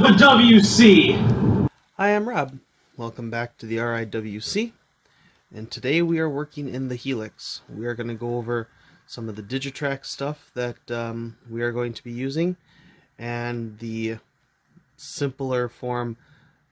the WC! Hi, I'm Rob. Welcome back to the RIWC, and today we are working in the Helix. We are going to go over some of the Digitrax stuff that we are going to be using, and the simpler form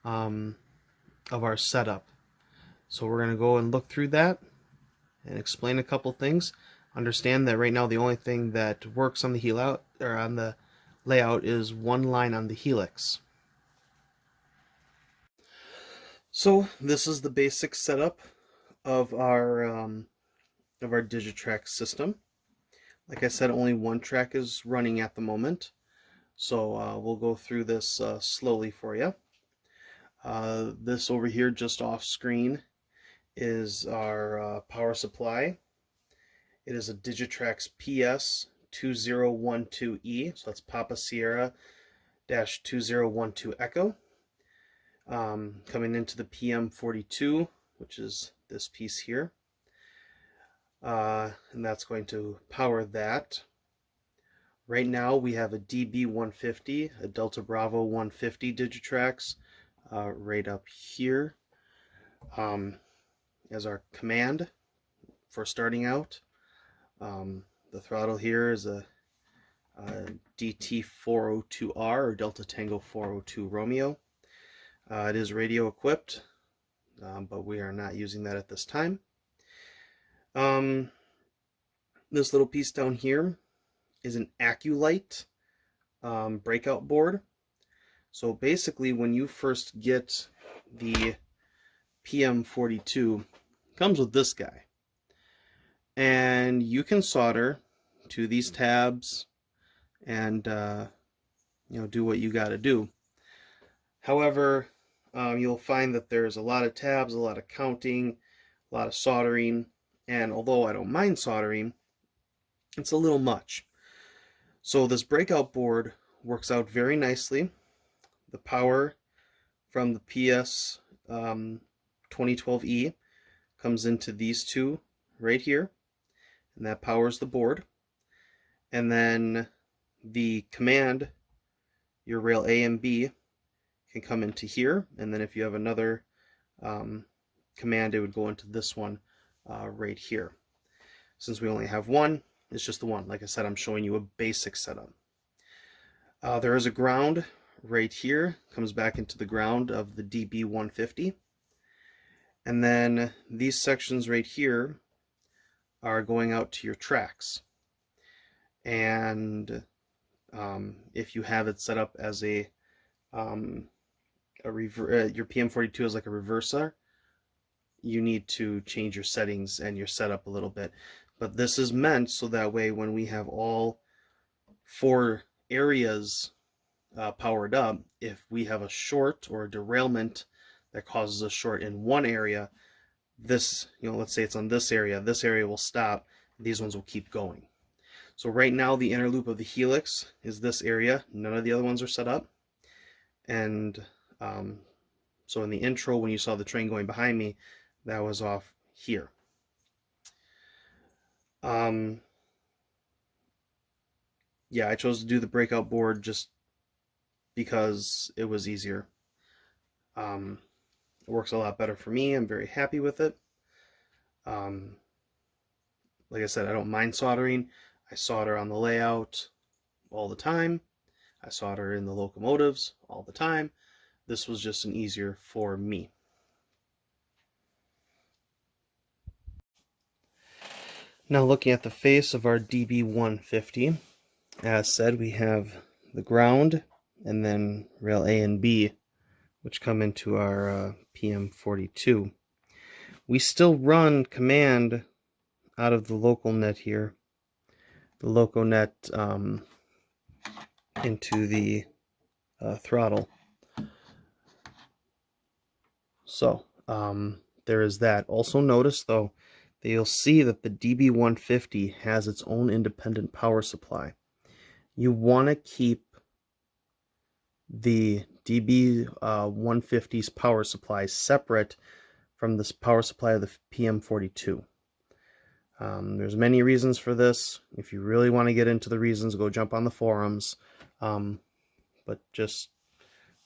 of our setup. So we're going to go and look through that and explain a couple things. Understand that right now the only thing that works on the on the layout is one line on the Helix. So this is the basic setup of our Digitrax system. Like I said, only one track is running at the moment, so we'll go through this slowly for you. This over here just off screen is our power supply. It is a Digitrax PS 2012E, so that's Papa Sierra -2012 Echo. Coming into the PM42, which is this piece here, and that's going to power that. Right now we have a DB150, a Delta Bravo 150 Digitrax right up here as our command for starting out. The throttle here is a DT402R, or Delta Tango 402 Romeo. It is radio equipped, but we are not using that at this time. This little piece down here is an Acculite breakout board. So basically, when you first get the PM42, it comes with this guy, and you can solder to these tabs and do what you got to do. However, you'll find that there's a lot of tabs, a lot of counting, a lot of soldering, and although I don't mind soldering, it's a little much. So this breakout board works out very nicely. The power from the PS 2012E comes into these two right here, and that powers the board. And then the command, your rail A and B, can come into here, and then if you have another command, it would go into this one right here. Since we only have one, it's just the one. Like I said, I'm showing you a basic setup. There is a ground right here, comes back into the ground of the DB150, and then these sections right here are going out to your tracks. And if you have it set up as your PM42 is like a reverser, you need to change your settings and your setup a little bit. But this is meant so that way when we have all four areas powered up, if we have a short or a derailment that causes a short in one area, this, let's say it's on this area will stop, these ones will keep going. So right now the inner loop of the Helix is this area, none of the other ones are set up. And so in the intro, when you saw the train going behind me, that was off here. Yeah, I chose to do the breakout board just because it was easier. It works a lot better for me. I'm very happy with it. Like I said, I don't mind soldering. I solder on the layout all the time. I solder in the locomotives all the time. This was just an easier for me. Now looking at the face of our DB150, as said, we have the ground and then rail A and B, which come into our PM42. We still run command out of the local net here, the local net into the throttle. So there is that. Also notice though that you'll see that the DB150 has its own independent power supply. You want to keep the DB150's power supply separate from this power supply of the PM42. There's many reasons for this. If you really want to get into the reasons, go jump on the forums. But just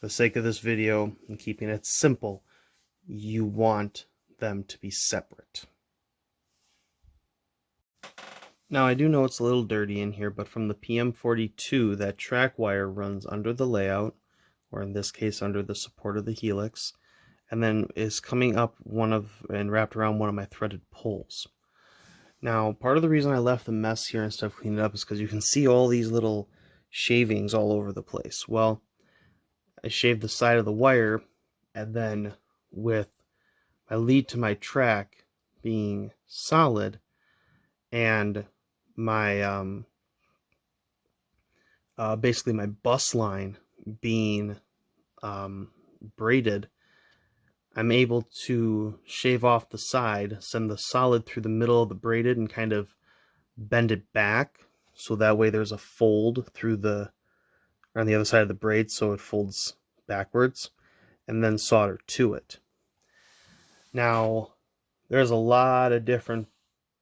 For the sake of this video and keeping it simple, you want them to be separate. Now I do know it's a little dirty in here, but from the PM42, that track wire runs under the layout, or in this case under the support of the Helix, and then is coming up and wrapped around one of my threaded poles. Now, part of the reason I left the mess here instead of cleaning it up is because you can see all these little shavings all over the place. Well, I shaved the side of the wire, and then with my lead to my track being solid and my basically my bus line being braided, I'm able to shave off the side, send the solid through the middle of the braided, and kind of bend it back, so that way there's a fold through on the other side of the braid, so it folds backwards, and then solder to it. Now, there's a lot of different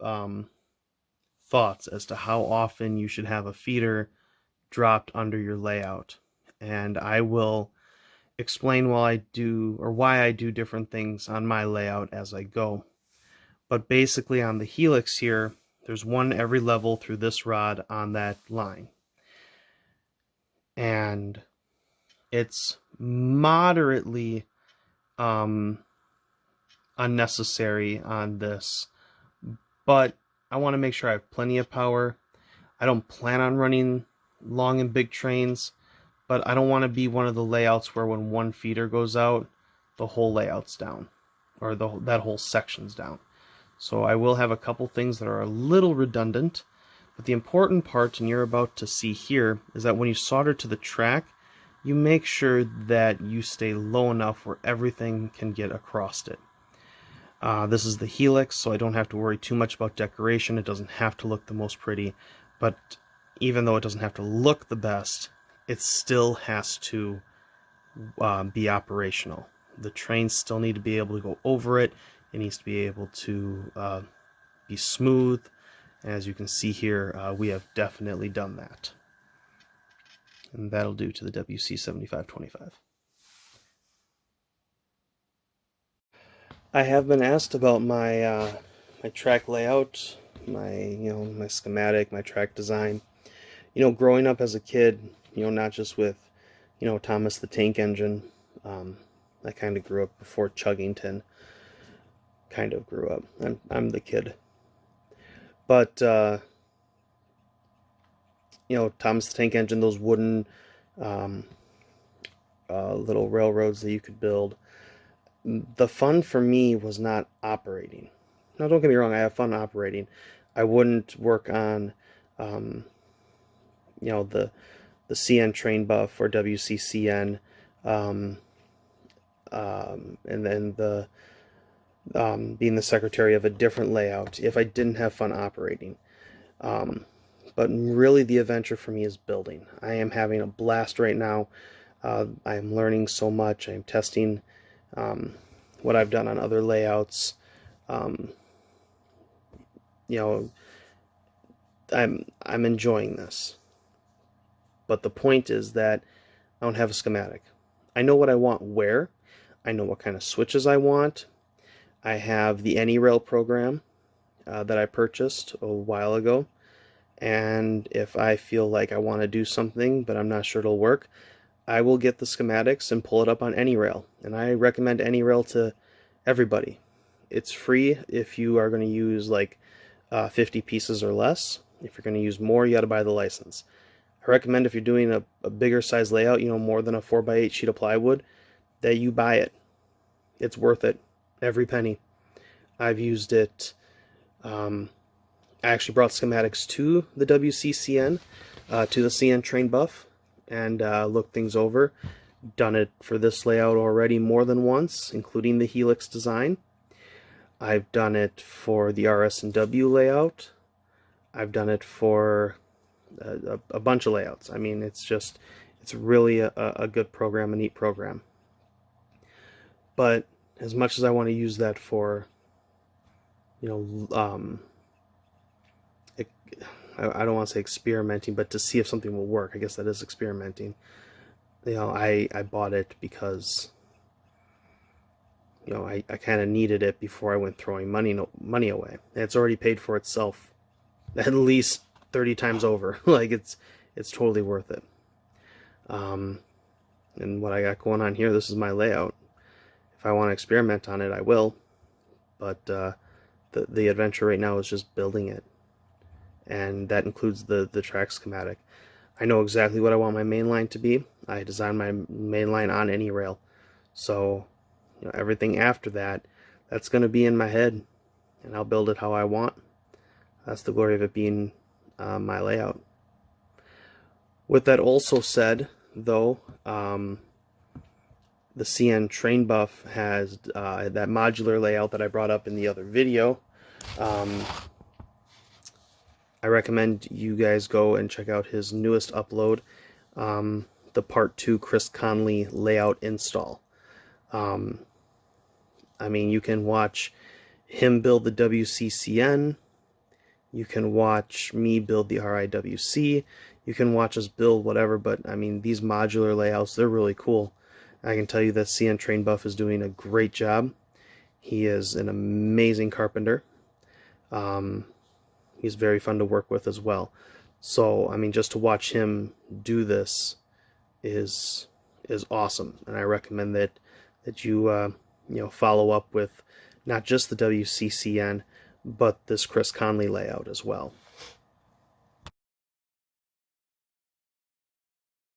thoughts as to how often you should have a feeder dropped under your layout, and I will explain why I do different things on my layout as I go. But basically on the Helix here, there's one every level through this rod on that line, and it's moderately unnecessary on this, but I want to make sure I have plenty of power. I don't plan on running long and big trains, but I don't want to be one of the layouts where when one feeder goes out, the whole layout's down, or that whole section's down. So I will have a couple things that are a little redundant, but the important part, and you're about to see here, is that when you solder to the track, you make sure that you stay low enough where everything can get across it. This is the Helix, so I don't have to worry too much about decoration. It doesn't have to look the most pretty, but even though it doesn't have to look the best, it still has to be operational. The trains still need to be able to go over it. It needs to be able to be smooth. As you can see here, we have definitely done that. And that'll do to the WC7525. I have been asked about my my track layout, my schematic, my track design. Growing up as a kid, not just with Thomas the Tank Engine. I kind of grew up before Chuggington kind of grew up. I'm the kid. But Thomas the Tank Engine, those wooden little railroads that you could build. The fun for me was not operating. Now, don't get me wrong, I have fun operating. I wouldn't work on the CN train buff or WCCN, and then the being the secretary of a different layout if I didn't have fun operating. But really the adventure for me is building. I am having a blast right now. I am learning so much. I am testing what I've done on other layouts. I'm enjoying this. But the point is that I don't have a schematic. I know what I want where. I know what kind of switches I want. I have the AnyRail program that I purchased a while ago. And if I feel like I want to do something, but I'm not sure it'll work, I will get the schematics and pull it up on AnyRail. And I recommend AnyRail to everybody. It's free if you are going to use like 50 pieces or less. If you're going to use more, you got to buy the license. I recommend if you're doing a bigger size layout, more than a 4x8 sheet of plywood, that you buy it. It's worth it. Every penny. I've used it. I actually brought schematics to the WCCN, to the CN train buff, and looked things over. Done it for this layout already more than once, including the Helix design. I've done it for the RS&W layout. I've done it for a bunch of layouts. I mean, it's really a good program, a neat program. But as much as I want to use that for, I don't want to say experimenting, but to see if something will work. I guess that is experimenting. I bought it because I kind of needed it before I went throwing money away. It's already paid for itself at least 30 times over. Like it's totally worth it. And what I got going on here, this is my layout. If I want to experiment on it, I will. But the adventure right now is just building it, and that includes the track schematic. I know exactly what I want my main line to be. I designed my main line on any rail, so everything after that, that's going to be in my head, and I'll build it how I want. That's the glory of it being my layout. With that also said, though, the CN train buff has that modular layout that I brought up in the other video. I recommend you guys go and check out his newest upload, the Part 2 Chris Conley layout install. I mean, you can watch him build the WCCN, you can watch me build the RIWC, you can watch us build whatever, but I mean, these modular layouts, they're really cool. I can tell you that CN Train Buff is doing a great job. He is an amazing carpenter. He's very fun to work with as well. So, I mean, just to watch him do this is awesome, and I recommend that you follow up with not just the WCCN, but this Chris Conley layout as well.